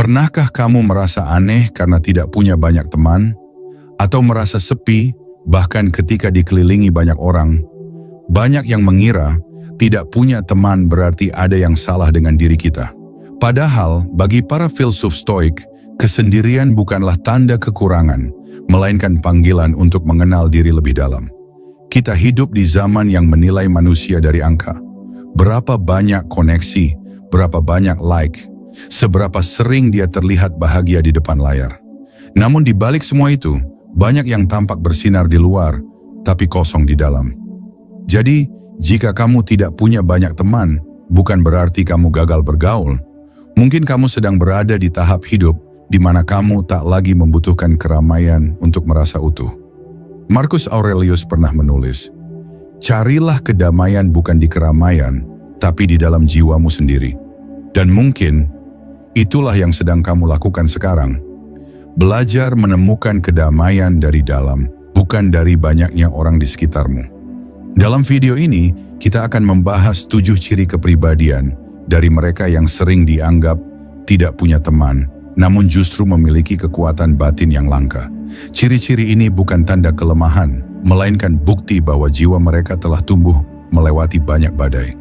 Pernahkah kamu merasa aneh karena tidak punya banyak teman? Atau merasa sepi bahkan ketika dikelilingi banyak orang? Banyak yang mengira tidak punya teman berarti ada yang salah dengan diri kita. Padahal bagi para filsuf Stoik, kesendirian bukanlah tanda kekurangan, melainkan panggilan untuk mengenal diri lebih dalam. Kita hidup di zaman yang menilai manusia dari angka. Berapa banyak koneksi, berapa banyak like, seberapa sering dia terlihat bahagia di depan layar. Namun di balik semua itu, banyak yang tampak bersinar di luar, tapi kosong di dalam. Jadi, jika kamu tidak punya banyak teman, bukan berarti kamu gagal bergaul. Mungkin kamu sedang berada di tahap hidup di mana kamu tak lagi membutuhkan keramaian untuk merasa utuh. Marcus Aurelius pernah menulis, "Carilah kedamaian bukan di keramaian, tapi di dalam jiwamu sendiri." Dan mungkin itulah yang sedang kamu lakukan sekarang. Belajar menemukan kedamaian dari dalam, bukan dari banyaknya orang di sekitarmu. Dalam video ini, kita akan membahas 7 ciri kepribadian dari mereka yang sering dianggap tidak punya teman, namun justru memiliki kekuatan batin yang langka. Ciri-ciri ini bukan tanda kelemahan, melainkan bukti bahwa jiwa mereka telah tumbuh melewati banyak badai.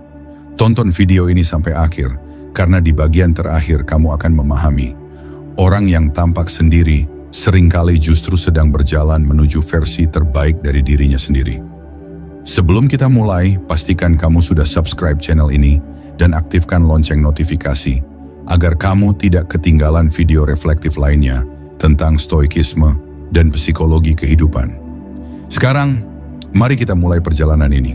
Tonton video ini sampai akhir, karena di bagian terakhir kamu akan memahami orang yang tampak sendiri seringkali justru sedang berjalan menuju versi terbaik dari dirinya sendiri. Sebelum kita mulai, pastikan kamu sudah subscribe channel ini dan aktifkan lonceng notifikasi agar kamu tidak ketinggalan video reflektif lainnya tentang stoikisme dan psikologi kehidupan. Sekarang, mari kita mulai perjalanan ini.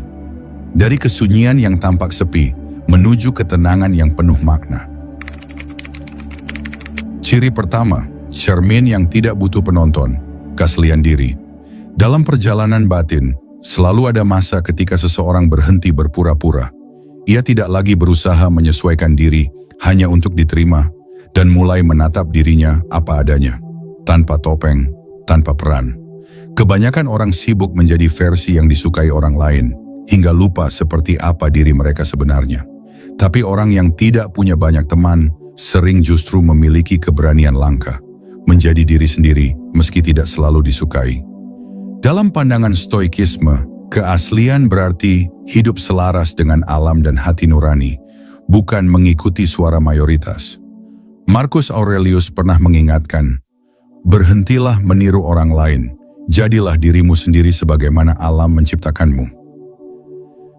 Dari kesunyian yang tampak sepi menuju ketenangan yang penuh makna. Ciri pertama, cermin yang tidak butuh penonton, keaslian diri. Dalam perjalanan batin, selalu ada masa ketika seseorang berhenti berpura-pura. Ia tidak lagi berusaha menyesuaikan diri hanya untuk diterima dan mulai menatap dirinya apa adanya, tanpa topeng, tanpa peran. Kebanyakan orang sibuk menjadi versi yang disukai orang lain, hingga lupa seperti apa diri mereka sebenarnya. Tapi orang yang tidak punya banyak teman, sering justru memiliki keberanian langka, menjadi diri sendiri meski tidak selalu disukai. Dalam pandangan stoikisme, keaslian berarti hidup selaras dengan alam dan hati nurani, bukan mengikuti suara mayoritas. Marcus Aurelius pernah mengingatkan, "Berhentilah meniru orang lain, jadilah dirimu sendiri sebagaimana alam menciptakanmu."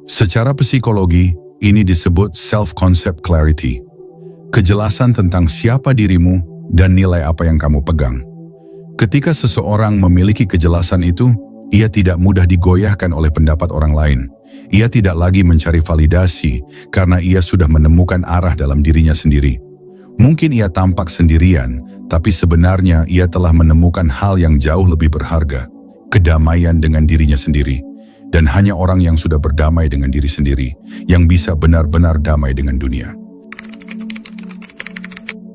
Secara psikologi, ini disebut self-concept clarity. Kejelasan tentang siapa dirimu dan nilai apa yang kamu pegang. Ketika seseorang memiliki kejelasan itu, ia tidak mudah digoyahkan oleh pendapat orang lain. Ia tidak lagi mencari validasi karena ia sudah menemukan arah dalam dirinya sendiri. Mungkin ia tampak sendirian, tapi sebenarnya ia telah menemukan hal yang jauh lebih berharga, kedamaian dengan dirinya sendiri. Dan hanya orang yang sudah berdamai dengan diri sendiri yang bisa benar-benar damai dengan dunia.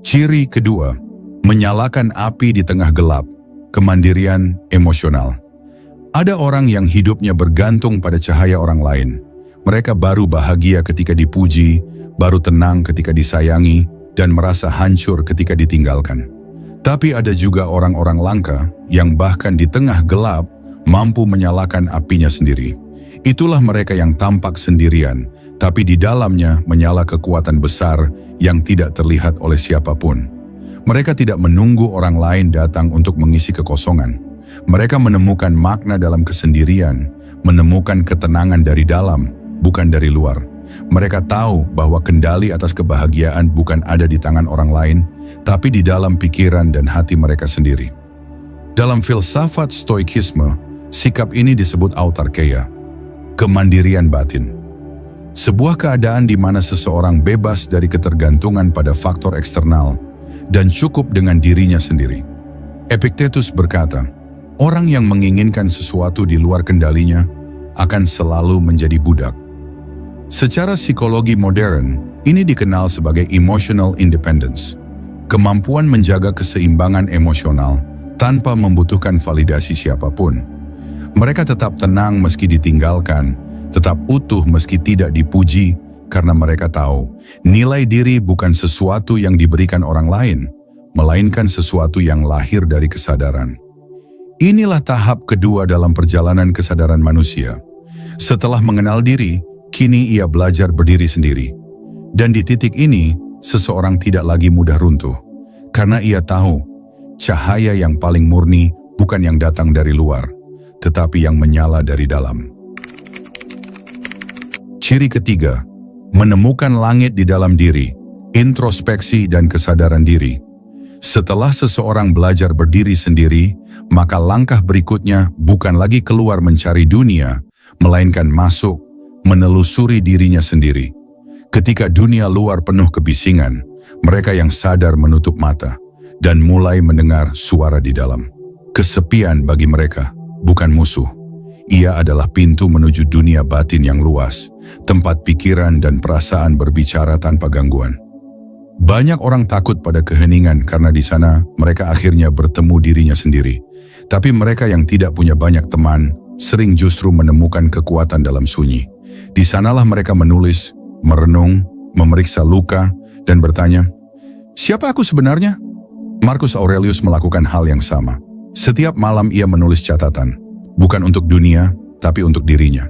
Ciri kedua, menyalakan api di tengah gelap, kemandirian emosional. Ada orang yang hidupnya bergantung pada cahaya orang lain. Mereka baru bahagia ketika dipuji, baru tenang ketika disayangi, dan merasa hancur ketika ditinggalkan. Tapi ada juga orang-orang langka yang bahkan di tengah gelap mampu menyalakan apinya sendiri. Itulah mereka yang tampak sendirian, tapi di dalamnya menyala kekuatan besar yang tidak terlihat oleh siapapun. Mereka tidak menunggu orang lain datang untuk mengisi kekosongan. Mereka menemukan makna dalam kesendirian, menemukan ketenangan dari dalam, bukan dari luar. Mereka tahu bahwa kendali atas kebahagiaan bukan ada di tangan orang lain, tapi di dalam pikiran dan hati mereka sendiri. Dalam filsafat stoikisme, sikap ini disebut autarkeia, kemandirian batin. Sebuah keadaan di mana seseorang bebas dari ketergantungan pada faktor eksternal dan cukup dengan dirinya sendiri. Epictetus berkata, orang yang menginginkan sesuatu di luar kendalinya akan selalu menjadi budak. Secara psikologi modern, ini dikenal sebagai emotional independence, kemampuan menjaga keseimbangan emosional tanpa membutuhkan validasi siapapun. Mereka tetap tenang meski ditinggalkan, tetap utuh meski tidak dipuji, karena mereka tahu nilai diri bukan sesuatu yang diberikan orang lain, melainkan sesuatu yang lahir dari kesadaran. Inilah tahap kedua dalam perjalanan kesadaran manusia. Setelah mengenal diri, kini ia belajar berdiri sendiri. Dan di titik ini, seseorang tidak lagi mudah runtuh. Karena ia tahu, cahaya yang paling murni bukan yang datang dari luar, tetapi yang menyala dari dalam. Ciri ketiga, menemukan langit di dalam diri, introspeksi dan kesadaran diri. Setelah seseorang belajar berdiri sendiri, maka langkah berikutnya bukan lagi keluar mencari dunia, melainkan masuk, menelusuri dirinya sendiri. Ketika dunia luar penuh kebisingan, mereka yang sadar menutup mata dan mulai mendengar suara di dalam. Kesepian bagi mereka bukan musuh. Ia adalah pintu menuju dunia batin yang luas, tempat pikiran dan perasaan berbicara tanpa gangguan. Banyak orang takut pada keheningan karena di sana mereka akhirnya bertemu dirinya sendiri. Tapi mereka yang tidak punya banyak teman, sering justru menemukan kekuatan dalam sunyi. Di sanalah mereka menulis, merenung, memeriksa luka, dan bertanya, siapa aku sebenarnya? Marcus Aurelius melakukan hal yang sama. Setiap malam ia menulis catatan, bukan untuk dunia, tapi untuk dirinya.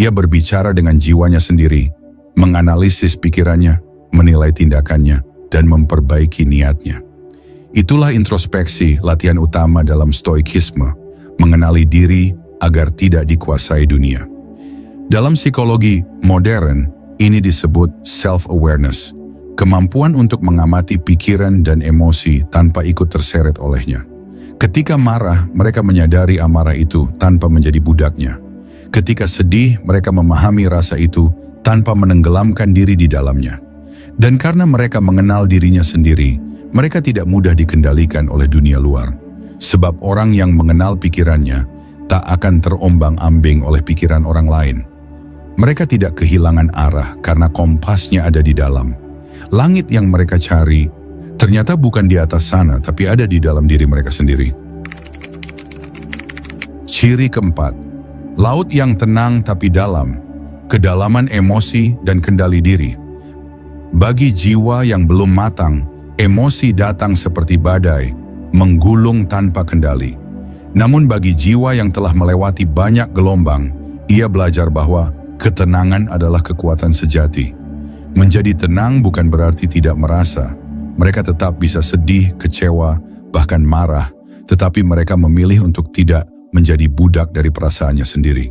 Ia berbicara dengan jiwanya sendiri, menganalisis pikirannya, menilai tindakannya, dan memperbaiki niatnya. Itulah introspeksi, latihan utama dalam stoikisme, mengenali diri agar tidak dikuasai dunia. Dalam psikologi modern, ini disebut self-awareness, kemampuan untuk mengamati pikiran dan emosi tanpa ikut terseret olehnya. Ketika marah, mereka menyadari amarah itu tanpa menjadi budaknya. Ketika sedih, mereka memahami rasa itu tanpa menenggelamkan diri di dalamnya. Dan karena mereka mengenal dirinya sendiri, mereka tidak mudah dikendalikan oleh dunia luar. Sebab orang yang mengenal pikirannya tak akan terombang-ambing oleh pikiran orang lain. Mereka tidak kehilangan arah karena kompasnya ada di dalam. Langit yang mereka cari ternyata bukan di atas sana, tapi ada di dalam diri mereka sendiri. Ciri keempat, laut yang tenang tapi dalam, kedalaman emosi dan kendali diri. Bagi jiwa yang belum matang, emosi datang seperti badai, menggulung tanpa kendali. Namun bagi jiwa yang telah melewati banyak gelombang, ia belajar bahwa ketenangan adalah kekuatan sejati. Menjadi tenang bukan berarti tidak merasa. Mereka tetap bisa sedih, kecewa, bahkan marah, tetapi mereka memilih untuk tidak menjadi budak dari perasaannya sendiri.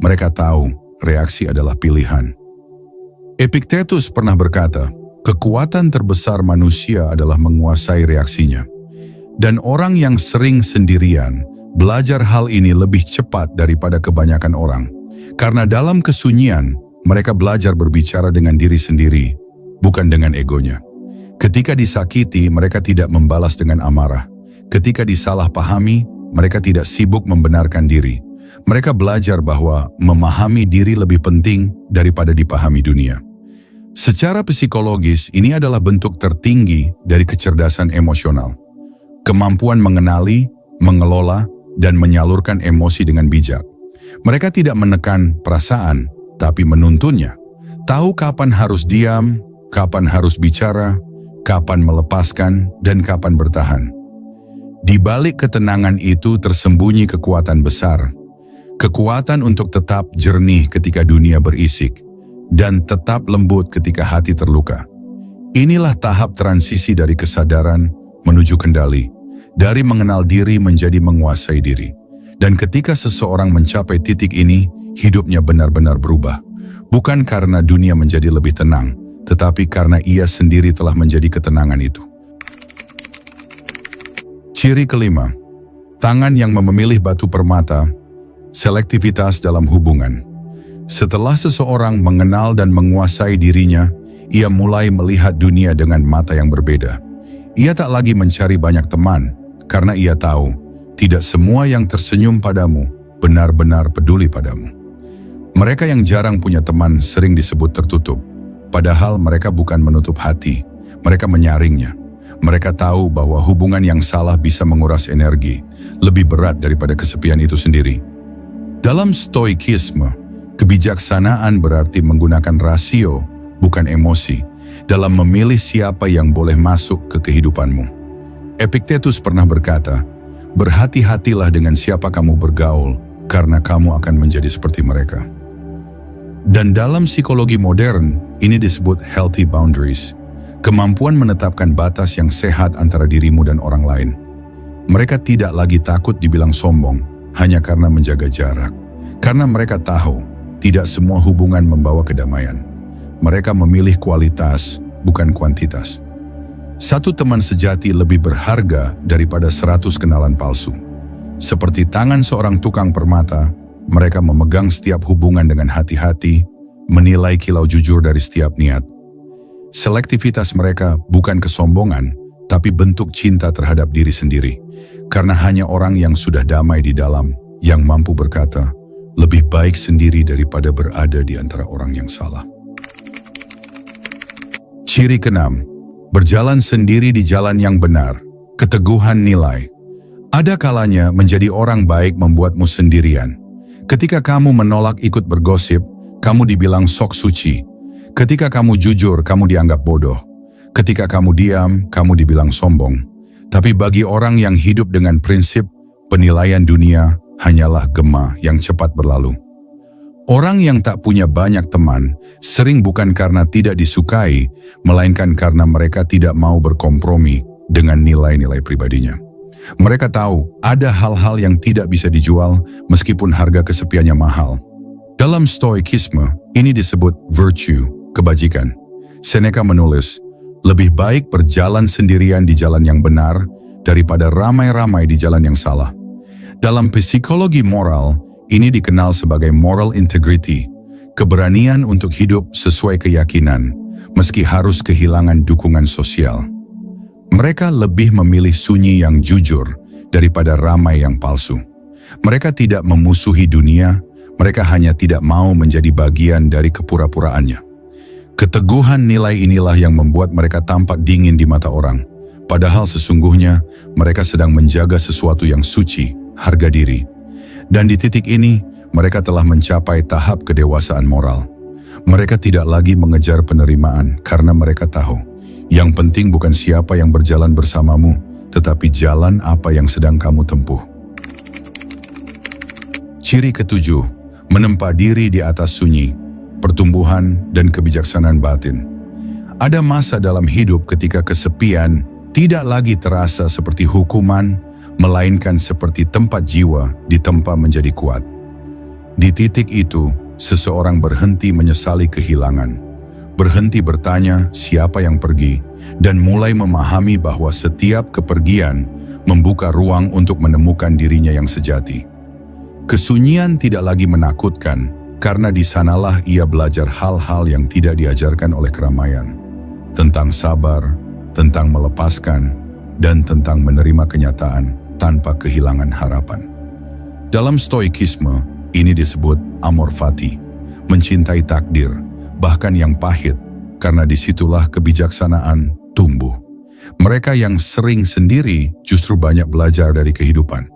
Mereka tahu reaksi adalah pilihan. Epictetus pernah berkata, kekuatan terbesar manusia adalah menguasai reaksinya. Dan orang yang sering sendirian belajar hal ini lebih cepat daripada kebanyakan orang. Karena dalam kesunyian, mereka belajar berbicara dengan diri sendiri, bukan dengan egonya. Ketika disakiti, mereka tidak membalas dengan amarah. Ketika disalahpahami, mereka tidak sibuk membenarkan diri. Mereka belajar bahwa memahami diri lebih penting daripada dipahami dunia. Secara psikologis, ini adalah bentuk tertinggi dari kecerdasan emosional. Kemampuan mengenali, mengelola, dan menyalurkan emosi dengan bijak. Mereka tidak menekan perasaan, tapi menuntunnya. Tahu kapan harus diam, kapan harus bicara, kapan melepaskan, dan kapan bertahan. Di balik ketenangan itu tersembunyi kekuatan besar. Kekuatan untuk tetap jernih ketika dunia berisik, dan tetap lembut ketika hati terluka. Inilah tahap transisi dari kesadaran menuju kendali, dari mengenal diri menjadi menguasai diri. Dan ketika seseorang mencapai titik ini, hidupnya benar-benar berubah. Bukan karena dunia menjadi lebih tenang, tetapi karena ia sendiri telah menjadi ketenangan itu. Ciri kelima, tangan yang memilih batu permata, selektivitas dalam hubungan. Setelah seseorang mengenal dan menguasai dirinya, ia mulai melihat dunia dengan mata yang berbeda. Ia tak lagi mencari banyak teman, karena ia tahu, tidak semua yang tersenyum padamu benar-benar peduli padamu. Mereka yang jarang punya teman sering disebut tertutup. Padahal mereka bukan menutup hati, mereka menyaringnya. Mereka tahu bahwa hubungan yang salah bisa menguras energi, lebih berat daripada kesepian itu sendiri. Dalam stoikisme, kebijaksanaan berarti menggunakan rasio, bukan emosi, dalam memilih siapa yang boleh masuk ke kehidupanmu. Epictetus pernah berkata, "Berhati-hatilah dengan siapa kamu bergaul, karena kamu akan menjadi seperti mereka." Dan dalam psikologi modern, ini disebut healthy boundaries, kemampuan menetapkan batas yang sehat antara dirimu dan orang lain. Mereka tidak lagi takut dibilang sombong, hanya karena menjaga jarak. Karena mereka tahu, tidak semua hubungan membawa kedamaian. Mereka memilih kualitas, bukan kuantitas. Satu teman sejati lebih berharga daripada 100 kenalan palsu. Seperti tangan seorang tukang permata, mereka memegang setiap hubungan dengan hati-hati, menilai kilau jujur dari setiap niat. Selektivitas mereka bukan kesombongan, tapi bentuk cinta terhadap diri sendiri. Karena hanya orang yang sudah damai di dalam, yang mampu berkata, lebih baik sendiri daripada berada di antara orang yang salah. Ciri keenam, berjalan sendiri di jalan yang benar, keteguhan nilai. Ada kalanya menjadi orang baik membuatmu sendirian. Ketika kamu menolak ikut bergosip, kamu dibilang sok suci. Ketika kamu jujur, kamu dianggap bodoh. Ketika kamu diam, kamu dibilang sombong. Tapi bagi orang yang hidup dengan prinsip, penilaian dunia hanyalah gema yang cepat berlalu. Orang yang tak punya banyak teman, sering bukan karena tidak disukai, melainkan karena mereka tidak mau berkompromi dengan nilai-nilai pribadinya. Mereka tahu ada hal-hal yang tidak bisa dijual meskipun harga kesepiannya mahal. Dalam stoikisme, ini disebut virtue, kebajikan. Seneca menulis, lebih baik berjalan sendirian di jalan yang benar daripada ramai-ramai di jalan yang salah. Dalam psikologi moral, ini dikenal sebagai moral integrity, keberanian untuk hidup sesuai keyakinan, meski harus kehilangan dukungan sosial. Mereka lebih memilih sunyi yang jujur daripada ramai yang palsu. Mereka tidak memusuhi dunia, mereka hanya tidak mau menjadi bagian dari kepura-puraannya. Keteguhan nilai inilah yang membuat mereka tampak dingin di mata orang, padahal sesungguhnya mereka sedang menjaga sesuatu yang suci, harga diri. Dan di titik ini, mereka telah mencapai tahap kedewasaan moral. Mereka tidak lagi mengejar penerimaan karena mereka tahu, yang penting bukan siapa yang berjalan bersamamu, tetapi jalan apa yang sedang kamu tempuh. Ciri ketujuh, menempa diri di atas sunyi, pertumbuhan dan kebijaksanaan batin. Ada masa dalam hidup ketika kesepian tidak lagi terasa seperti hukuman, melainkan seperti tempat jiwa ditempa menjadi kuat. Di titik itu, seseorang berhenti menyesali kehilangan, berhenti bertanya siapa yang pergi, dan mulai memahami bahwa setiap kepergian membuka ruang untuk menemukan dirinya yang sejati. Kesunyian tidak lagi menakutkan, karena di sanalah ia belajar hal-hal yang tidak diajarkan oleh keramaian, tentang sabar, tentang melepaskan, dan tentang menerima kenyataan tanpa kehilangan harapan. Dalam stoikisme, ini disebut amor fati, mencintai takdir, bahkan yang pahit, karena disitulah kebijaksanaan tumbuh. Mereka yang sering sendiri justru banyak belajar dari kehidupan.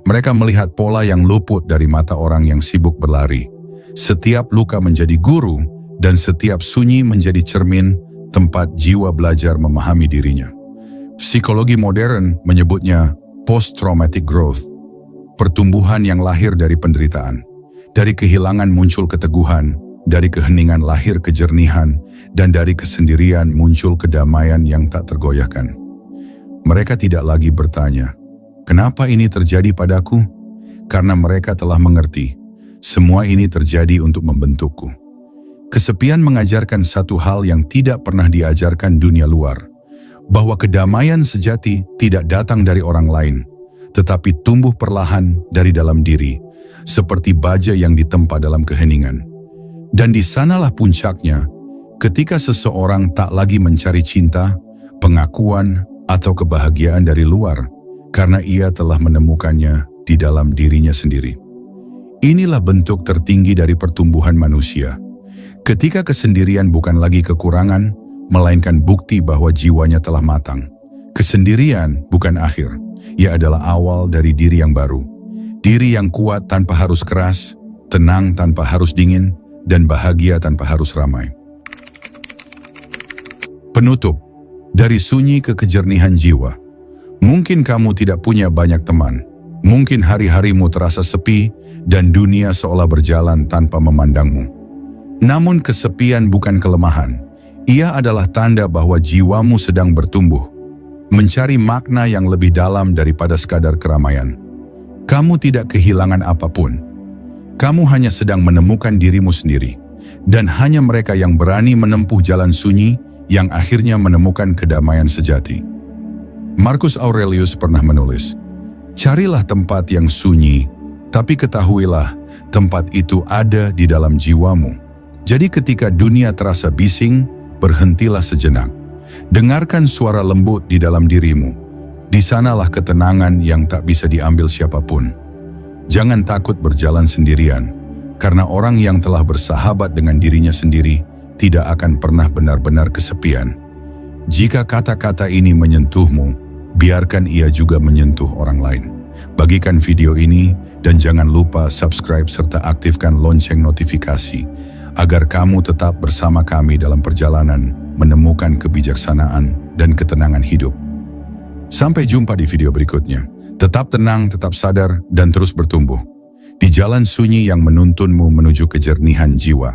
Mereka melihat pola yang luput dari mata orang yang sibuk berlari. Setiap luka menjadi guru, dan setiap sunyi menjadi cermin tempat jiwa belajar memahami dirinya. Psikologi modern menyebutnya post-traumatic growth, pertumbuhan yang lahir dari penderitaan. Dari kehilangan muncul keteguhan, dari keheningan lahir kejernihan, dan dari kesendirian muncul kedamaian yang tak tergoyahkan. Mereka tidak lagi bertanya, "Kenapa ini terjadi padaku?" Karena mereka telah mengerti, semua ini terjadi untuk membentukku. Kesepian mengajarkan satu hal yang tidak pernah diajarkan dunia luar, bahwa kedamaian sejati tidak datang dari orang lain, tetapi tumbuh perlahan dari dalam diri, seperti baja yang ditempa dalam keheningan. Dan di sanalah puncaknya, ketika seseorang tak lagi mencari cinta, pengakuan, atau kebahagiaan dari luar, karena ia telah menemukannya di dalam dirinya sendiri. Inilah bentuk tertinggi dari pertumbuhan manusia. Ketika kesendirian bukan lagi kekurangan, melainkan bukti bahwa jiwanya telah matang. Kesendirian bukan akhir, ia adalah awal dari diri yang baru. Diri yang kuat tanpa harus keras, tenang tanpa harus dingin, dan bahagia tanpa harus ramai. Penutup, dari sunyi ke kejernihan jiwa. Mungkin kamu tidak punya banyak teman. Mungkin hari-harimu terasa sepi dan dunia seolah berjalan tanpa memandangmu. Namun kesepian bukan kelemahan. Ia adalah tanda bahwa jiwamu sedang bertumbuh, mencari makna yang lebih dalam daripada sekadar keramaian. Kamu tidak kehilangan apapun. Kamu hanya sedang menemukan dirimu sendiri. Dan hanya mereka yang berani menempuh jalan sunyi yang akhirnya menemukan kedamaian sejati. Marcus Aurelius pernah menulis, "Carilah tempat yang sunyi, tapi ketahuilah tempat itu ada di dalam jiwamu." Jadi ketika dunia terasa bising, berhentilah sejenak. Dengarkan suara lembut di dalam dirimu. Di sanalah ketenangan yang tak bisa diambil siapapun. Jangan takut berjalan sendirian, karena orang yang telah bersahabat dengan dirinya sendiri tidak akan pernah benar-benar kesepian. Jika kata-kata ini menyentuhmu, biarkan ia juga menyentuh orang lain. Bagikan video ini dan jangan lupa subscribe serta aktifkan lonceng notifikasi agar kamu tetap bersama kami dalam perjalanan menemukan kebijaksanaan dan ketenangan hidup. Sampai jumpa di video berikutnya. Tetap tenang, tetap sadar, dan terus bertumbuh di jalan sunyi yang menuntunmu menuju kejernihan jiwa